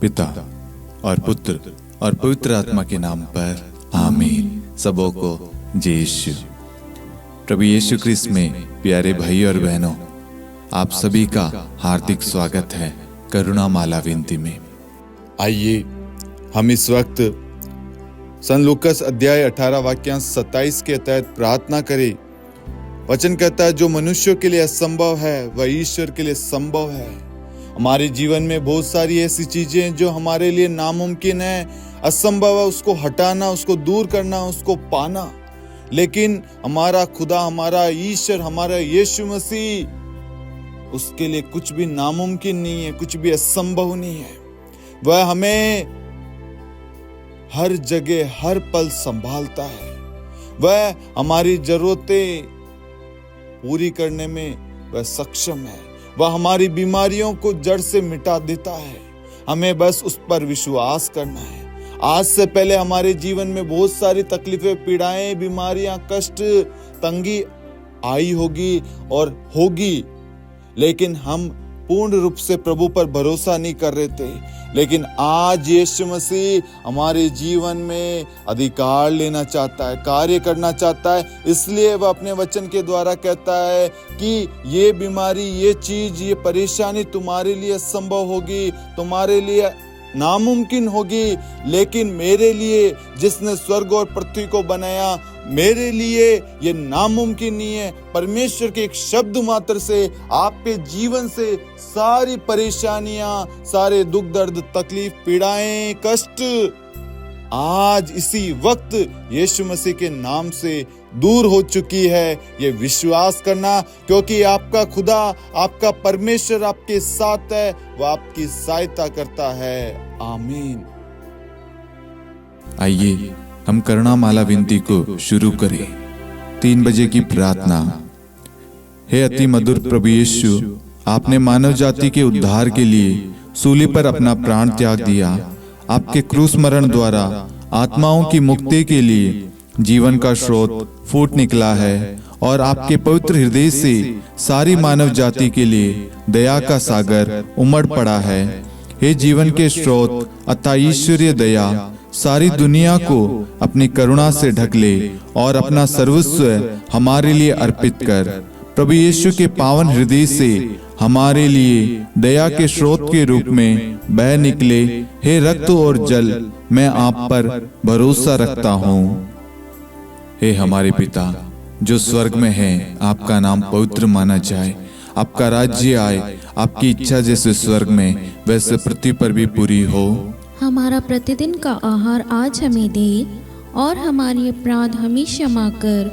पिता और पुत्र और पवित्र आत्मा के नाम पर आमीन। सबों को जय यीशु। प्रभु यीशु ख्रिस्त में प्यारे भाई और बहनों, आप सभी का हार्दिक स्वागत है करुणा माला विनती में। आइए हम इस वक्त सन लूकास अध्याय 18 वाक्यांश 27 के तहत प्रार्थना करें। वचन कहता है, जो मनुष्यों के लिए असंभव है वह ईश्वर के लिए संभव है। हमारे जीवन में बहुत सारी ऐसी चीजें जो हमारे लिए नामुमकिन है, असंभव है, उसको हटाना, उसको दूर करना, उसको पाना। लेकिन हमारा खुदा, हमारा ईश्वर, हमारा यीशु मसीह, उसके लिए कुछ भी नामुमकिन नहीं है, कुछ भी असंभव नहीं है। वह हमें हर जगह हर पल संभालता है। वह हमारी जरूरतें पूरी करने में वह सक्षम है। वह हमारी बीमारियों को जड़ से मिटा देता है। हमें बस उस पर विश्वास करना है। आज से पहले हमारे जीवन में बहुत सारी तकलीफें, पीड़ाएं, बीमारियां, कष्ट, तंगी आई होगी और होगी, लेकिन हम पूर्ण रूप से प्रभु पर भरोसा नहीं कर रहे थे। लेकिन आज यीशु मसीह हमारे जीवन में अधिकार लेना चाहता है, कार्य करना चाहता है। इसलिए वह अपने वचन के द्वारा कहता है कि ये बीमारी, ये चीज, ये परेशानी तुम्हारे लिए संभव होगी, तुम्हारे लिए नामुमकिन होगी, लेकिन मेरे लिए, जिसने स्वर्ग और पृथ्वी को बनाया, मेरे लिए ये नामुमकिन नहीं है। परमेश्वर के एक शब्द मात्र से आपके जीवन से सारी परेशानियां, सारे दुख दर्द, तकलीफ, पीड़ाएं, कष्ट आज इसी वक्त यीशु मसीह के नाम से दूर हो चुकी है। ये विश्वास करना, क्योंकि आपका खुदा, आपका परमेश्वर आपके साथ है, वह आपकी सहायता करता है। आमीन। आइए हम करुणा माला विनती को शुरू करें। 3 बजे की प्रार्थना। हे अति मधुर प्रभु यीशु, आपने मानव जाति के उद्धार के लिए सूली पर अपना प्राण त्याग दिया। आपके क्रूस मरण द्वारा आत्माओं की मुक्ति के लिए जीवन का स्रोत फूट निकला है और आपके पवित्र हृदय से सारी मानव जाति के लिए दया का सागर उमड़ पड़ा है। हे जीवन के स्रोत अतः ईश्वरीय दया, सारी दुनिया को अपनी करुणा से ढक ले और अपना सर्वस्व हमारे लिए अर्पित कर। प्रभु यीशु के पावन हृदय से हमारे लिए दया के स्रोत के रूप में बह निकले। हे रक्त और जल, मैं आप पर भरोसा रखता हूँ। हे हमारे पिता जो स्वर्ग में है, आपका नाम पवित्र माना जाए, आपका राज्य आए, आपकी इच्छा जैसे स्वर्ग में वैसे पृथ्वी पर भी पूरी हो। हमारा प्रतिदिन का आहार आज हमें दे और हमारी अपराध हमें क्षमा कर,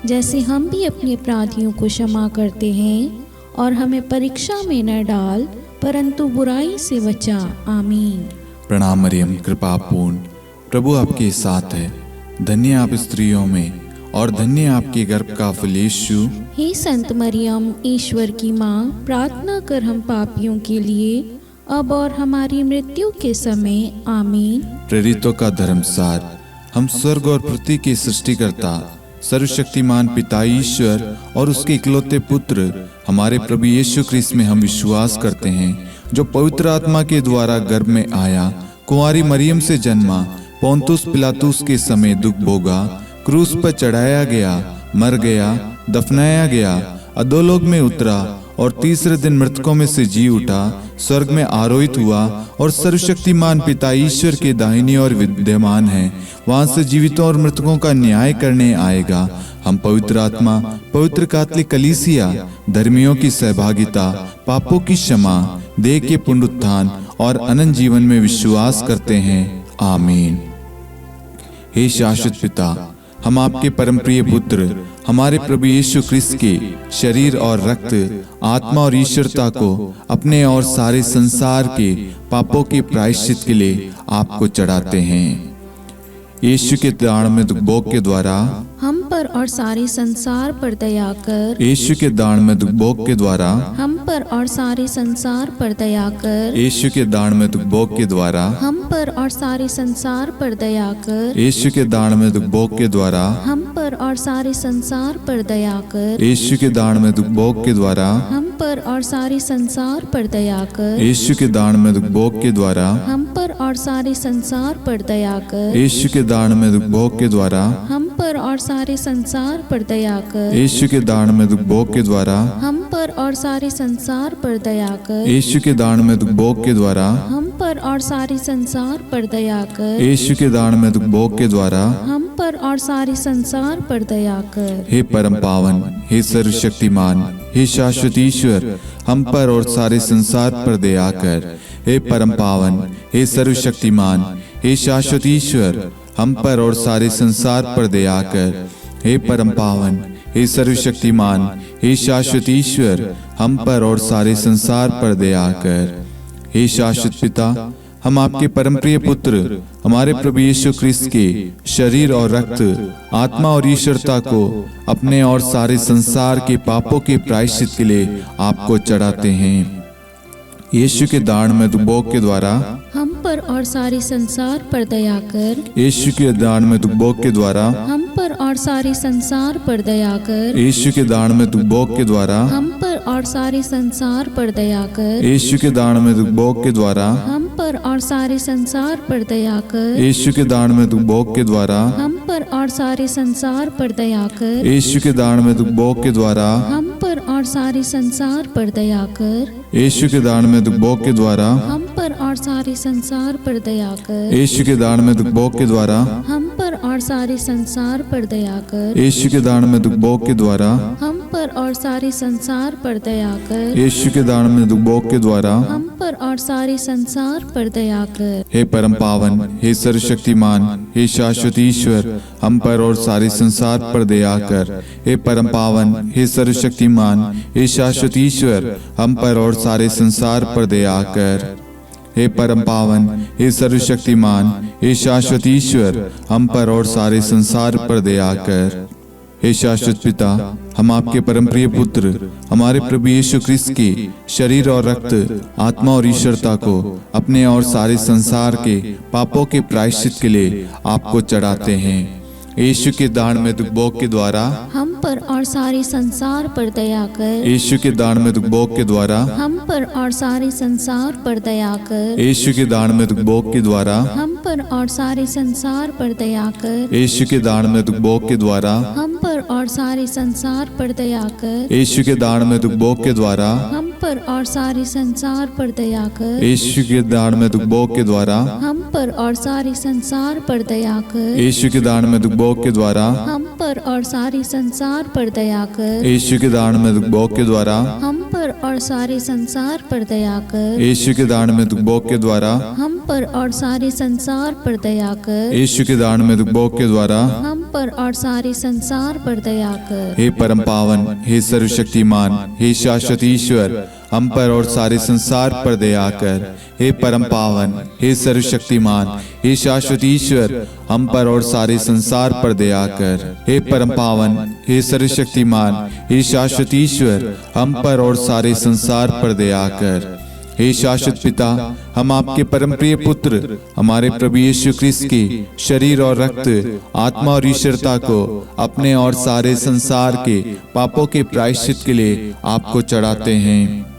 जैसे हम भी अपने अपराधियों को क्षमा करते हैं, और हमें परीक्षा में न डाल परंतु बुराई से बचा। आमीन। प्रणाम मरियम, कृपा पूर्ण, प्रभु आपके साथ है। धन्य आप स्त्रियों में और धन्य आपके गर्भ का फल यीशु। हे संत मरियम, ईश्वर की माँ, प्रार्थना कर हम पापियों के लिए अब और हमारी मृत्यु के समय। आमीन। प्रेरितों का धर्मसार। हम स्वर्ग और पृथ्वी के सृष्टिकर्ता सर्वशक्तिमान पिता ईश्वर और उसके इकलौते पुत्र हमारे प्रभु यीशु ख्रिस्त में हम विश्वास करते हैं, जो पवित्र आत्मा के द्वारा गर्भ में आया, कुंवारी मरियम से जन्मा, पोंतुस पिलातुस के समय दुख भोगा, क्रूस पर चढ़ाया गया, मर गया, दफनाया गया, अधोलोक में उतरा और तीसरे दिन मृतकों में से जी उठा, स्वर्ग में आरोहित हुआ और सर्वशक्तिमान पिता ईश्वर के दाहिनी ओर विद्यमान है। वहां से जीवितों और मृतकों का न्याय करने आएगा। हम पवित्र आत्मा, पवित्र कैथोलिक कलीसिया, धर्मियों की सहभागिता, पापों की क्षमा, देह के पुनरुत्थान और अनंत जीवन में विश्वास करते हैं। आमीन। हे शाश्वत पिता, हम आपके परम प्रिय पुत्र हमारे प्रभु यीशु ख्रिस्त के शरीर और रक्त, आत्मा और ईश्वरता को अपने और सारे संसार के पापों के प्रायश्चित के लिए आपको चढ़ाते हैं। यीशु के दान भोग के द्वारा हम पर और सारे संसार पर दया कर। यीशु के दान भोग के द्वारा हम पर और सारे संसार पर दया कर। यीशु के दान भोग के द्वारा हम पर और सारे संसार पर दया कर। यीशु के दान भोग के द्वारा हम पर और सारे संसार पर दया कर। यीशु के दान में दुख भोग के द्वारा हम पर और सारे संसार पर दया कर। यीशु के दान में दुख भोग के द्वारा हम पर और सारे संसार पर दया कर। यीशु के दान में दुख भोग के द्वारा हम पर और सारे संसार पर दया कर। यीशु के दान में दुख भोग के द्वारा हम पर और सारे संसार पर दया कर। यीशु के दान में दुख भोग के द्वारा हम पर और सारे संसार पर दया कर। यीशु के दान में दुख भोग के द्वारा हम पर और सारे संसार पर दया कर। हे परम पावन, हे सर्वशक्तिमान, हे शाश्वत ईश्वर, हम पर और सारे संसार पर दया कर। हे परम पावन, हे सर्वशक्तिमान, हे शाश्वत ईश्वर, हम पर और सारे संसार पर दया कर। हे परम पावन, हे सर्वशक्तिमान, हे शाश्वत ईश्वर, हम पर और सारे संसार पर दया कर। हे शाश्वत पिता, हम आपके परम प्रिय पुत्र हमारे प्रभु यीशु ख्रिस्त के शरीर और रक्त, आत्मा और ईश्वरता को अपने और सारे संसार के पापों के प्रायश्चित के लिए आपको चढ़ाते हैं। यीशु के दान में दुख भोग के द्वारा हम पर और सारे संसार पर दया कर। यीशु के दान में दुख भोग के द्वारा हम पर और सारे संसार पर दया कर। यीशु के दान में दुख भोग के द्वारा हम पर और सारे संसार पर दया कर। यीशु के दान में दुख भोग के द्वारा हम पर और सारे संसार पर दया कर। यीशु के दान में दुख भोग के द्वारा हम पर और सारे संसार पर दया कर। यीशु के दान में दुख भोग के द्वारा हम पर और सारे संसार पर दया कर। यीशु के दान में दुख भोग के द्वारा हम पर और सारे संसार पर दया कर। यीशु के दान में दुख भोग के द्वारा हम पर और सारे संसार पर दया कर। यीशु के दान में दुख भोग के द्वारा हम पर और सारे संसार पर दया कर। यीशु के दान में दुख भोग के द्वारा हम पर और सारे संसार पर दया कर। हे परम पावन, हे सर्वशक्तिमान, हे शाश्वत ईश्वर, हम पर और सारे संसार पर दया कर। हे परम पावन, हे सर्वशक्तिमान, हे शाश्वत ईश्वर, हम पर और सारे संसार पर दया कर। हे परम पावन, हे सर्वशक्तिमान, हे शाश्वत ईश्वर, हम पर और सारे संसार पर दया कर। हे शाश्वत पिता, हम आपके परम प्रिय पुत्र हमारे प्रभु यीशु ख्रिस्त के शरीर और रक्त, आत्मा और ईश्वरता को अपने और सारे संसार के पापों के प्रायश्चित के लिए आपको चढ़ाते हैं। यीशु के दान में दुख भोग के द्वारा हम पर और सारे संसार पर दया कर। यीशु के दान में दुख भोग के द्वारा हम पर और सारे संसार पर दया कर। यीशु के दान में दुख भोग के द्वारा हम पर और सारे संसार पर दया कर। यीशु के दान में दुख भोग के द्वारा हम पर और सारे संसार पर दया कर। यीशु के दान में दुख भोग के द्वारा हम पर और सारे संसार पर दया कर। यीशु के दान में दुख भोग के द्वारा हम पर और सारे संसार पर दया कर। यीशु के दान में दुख भोग के द्वारा हम पर और सारे संसार पर दया कर। यीशु के दान में दुख भोग के द्वारा हम पर और सारे संसार पर दया कर। यीशु के दान में दुख भोग के द्वारा हम पर और सारे संसार पर दया कर। यीशु के दान में दुख भोग के द्वारा हम पर और सारे संसार पर दया कर। हे परम पावन, हे सर्वशक्तिमान, हे शाश्वत ईश्वर, हम पर और सारे संसार पर दया कर। हे परम पावन, हे सर्वशक्तिमान, हे शाश्वत ईश्वर, हम पर और सारे संसार पर दया कर। हे परम पावन, हे सर्वशक्तिमान, हे शाश्वत ईश्वर, हम पर और सारे संसार पर दया कर। हे शाश्वत पिता, हम आपके परम प्रिय पुत्र हमारे प्रभु यीशु ख्रिस्त के शरीर और रक्त, आत्मा और ईश्वरता को अपने और सारे संसार के पापों के प्रायश्चित के लिए आपको चढ़ाते हैं।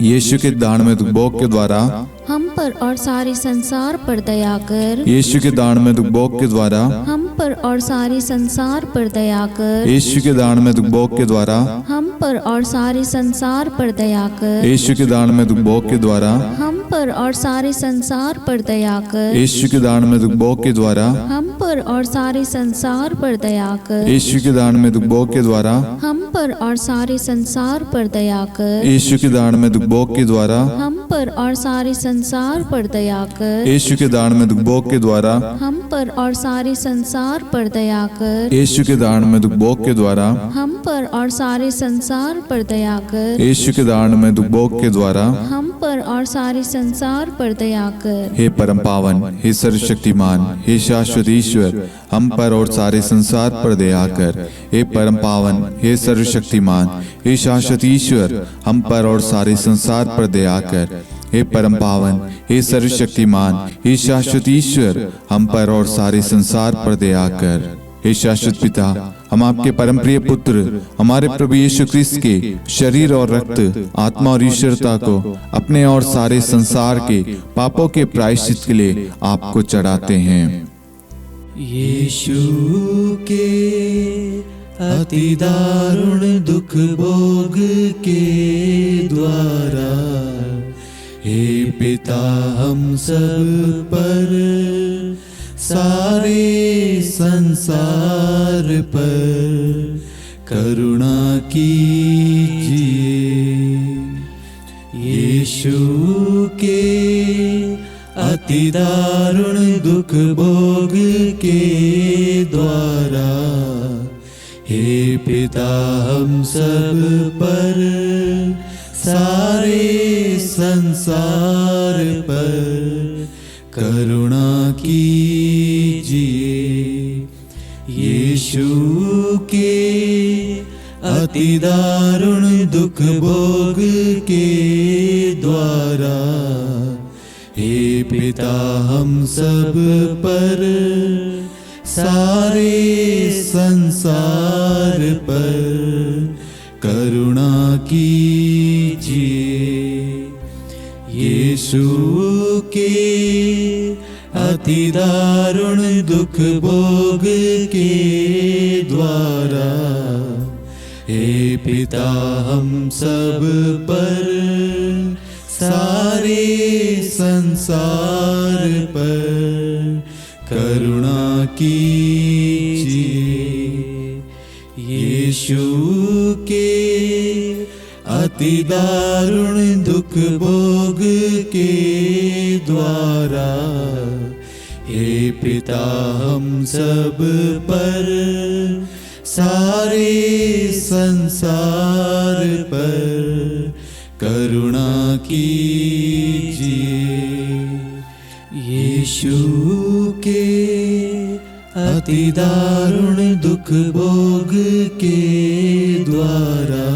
यीशु के दान में दुख भोग के द्वारा हम पर और सारे संसार पर दया कर। यीशु के दान में दुख भोग के द्वारा हम पर और सारे संसार पर दया कर। यीशु के दान में दुख भोग के द्वारा हम पर और सारे संसार पर दया कर। यीशु के दान में दुख भोग के द्वारा हम पर और सारे संसार पर दया कर। यीशु के दान में दुख भोग के द्वारा हम पर और सारे संसार पर दया कर। यीशु के दान में दुख भोग के द्वारा हम पर और सारे संसार पर दया कर। यीशु के दान में दुख भोग के द्वारा हम पर और सारे संसार पर दया कर। यीशु के दान में दुख भोग के द्वारा हम पर और सारे संसार पर दया कर। यीशु के दान में दुख भोग के द्वारा हम पर और सारे संसार पर दया कर। यीशु के दान में दुख भोग के द्वारा हम पर और सारे संसार पर दया कर। हे परम पावन, हे सर्वशक्तिमान, हे शाश्वत ईश्वर, हम पर और सारे संसार पर दया कर। हे परम पावन, हे सर्वशक्तिमान, हे शाश्वत ईश्वर, हम पर और सारे संसार पर दया कर। हे परम पावन, हे सर्वशक्तिमान, हे शाश्वत ईश्वर, हम पर और सारे संसार पर दया कर। हे शाश्वत पिता, हम आपके परम प्रिय पुत्र हमारे प्रभु यीशु क्रिस्त के शरीर और रक्त, आत्मा और ईश्वरता को अपने और सारे संसार के पापों के प्रायश्चित के लिए आपको चढ़ाते हैं। यीशु के अति दारुण दुख भोग के द्वारा हे पिता हम सब पर, सारे संसार पर करुणा कीजिए। यीशु के अति दारुण दुख भोग के द्वारा हे पिता हम सब पर, सारे संसार पर करुणा कीजिए। यीशु के अति दारुण दुख भोग के द्वारा हे पिता हम सब पर, सारे संसार पर करुणा कीजिए। यीशु के अति दारुण दुख भोग के द्वारा हे पिता हम सब पर, सारे संसार पर करुणा कीजिए। यीशु के अति दारुण दुख भोग के द्वारा हे पिता हम सब पर, सारे संसार पर करुणा कीजिए। यीशु के अति दारुण दुख भोग के द्वारा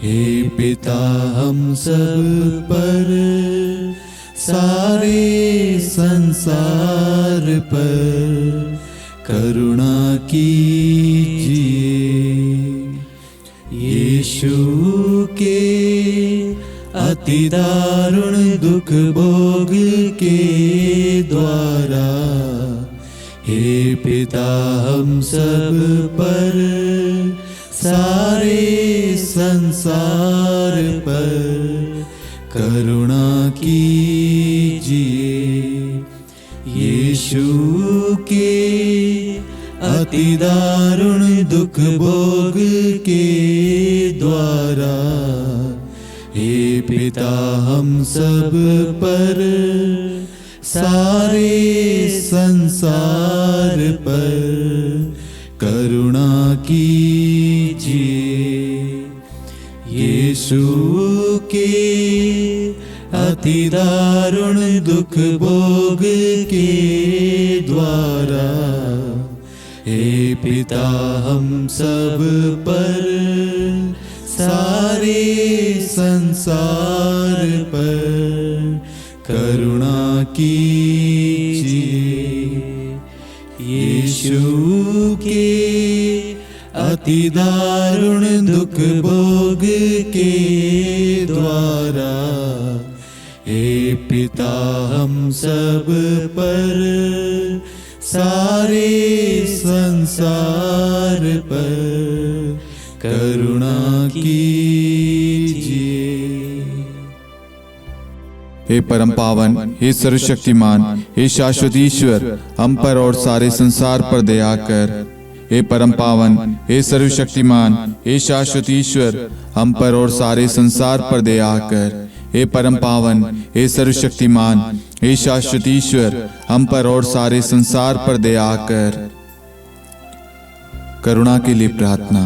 हे पिता हम सब पर, सारे संसार पर करुणा कीजिए। यीशु के अति दारुण दुख भोग के द्वारा हे पिता हम सब पर, सारे संसार पर करुणा कीजिए। यीशु के अति दारुण दुख भोग के द्वारा हे पिता हम सब पर, सारे संसार पर करुणा कीजिए। यीशु के अति दारुण दुख भोग के द्वारा हे पिता हम सब पर, सारे संसार पर करुणा कीजिए। यीशु के अति दारुण दुख भोग के द्वारा हे पिता हम सब पर, सारे संसार पर करुणा कीजिए। हे परम पावन, हे सर्वशक्तिमान, हे शाश्वत ईश्वर, हम पर और सारे संसार पर दया कर। हे परम पावन, हे सर्वशक्तिमान, हे शाश्वत ईश्वर, हम पर और सारे संसार पर दया कर। हे परम पावन, हे सर्वशक्तिमान, हे शाश्वत ईश्वर, हम पर और सारे संसार पर दया कर। करुणा के लिए प्रार्थना।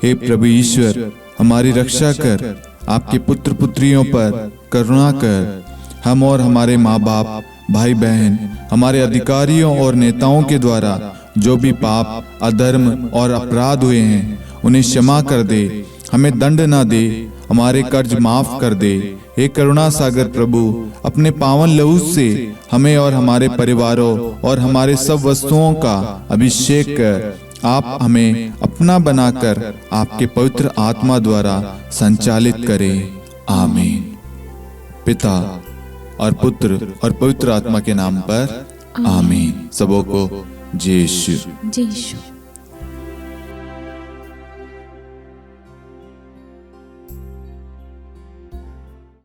हे प्रभु ईश्वर, हमारी रक्षा कर, आपके पुत्र पुत्रियों पर करुणा कर। हम और हमारे माँ बाप, भाई बहन, हमारे अधिकारियों और नेताओं के द्वारा जो भी पाप, अधर्म और अपराध हुए हैं, उन्हें क्षमा कर दे, हमें दंड ना दे। हमारे कर्ज माफ कर दे। हे करुणा सागर प्रभु, अपने पावन लहू से हमें और हमारे परिवारों और हमारे सब वस्तुओं का अभिषेक कर आप हमें अपना बनाकर आपके पवित्र आत्मा द्वारा संचालित करें। आमीन। पिता और पुत्र और पवित्र आत्मा के नाम पर आमीन। सबों को जय यीशु। जय यीशु।